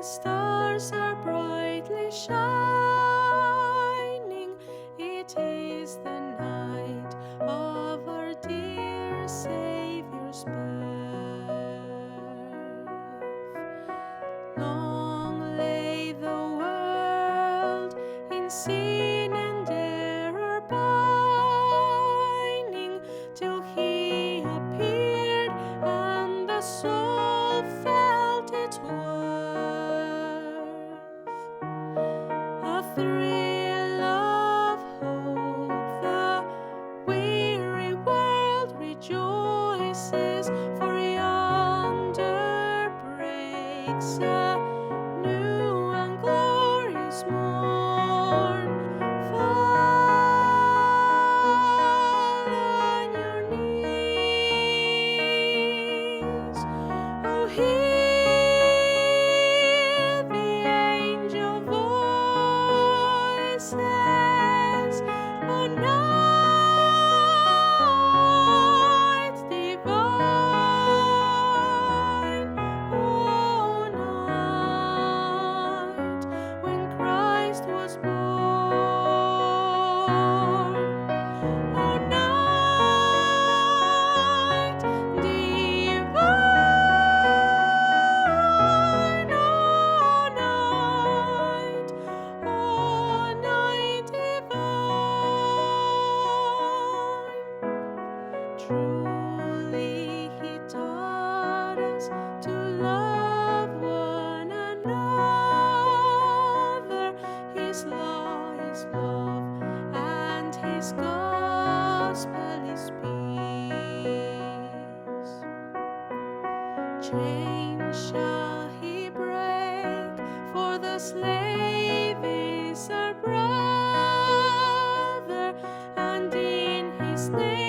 stars are brightly shining. It is the night of our dear Savior's birth. Long lay the world in sin and error pining, till He appeared and the soul felt its worth. A thrill of hope, the weary world rejoices, for yonder breaks a new and glorious morn. Fall on your knees, oh, hear the angel voices, oh, night divine, oh, night when Christ was born, oh, night divine, oh, night divine. Truly He taught us to love one another. His law is love, and His gospel is peace. Chains shall He break, for the slave is our brother, and in His name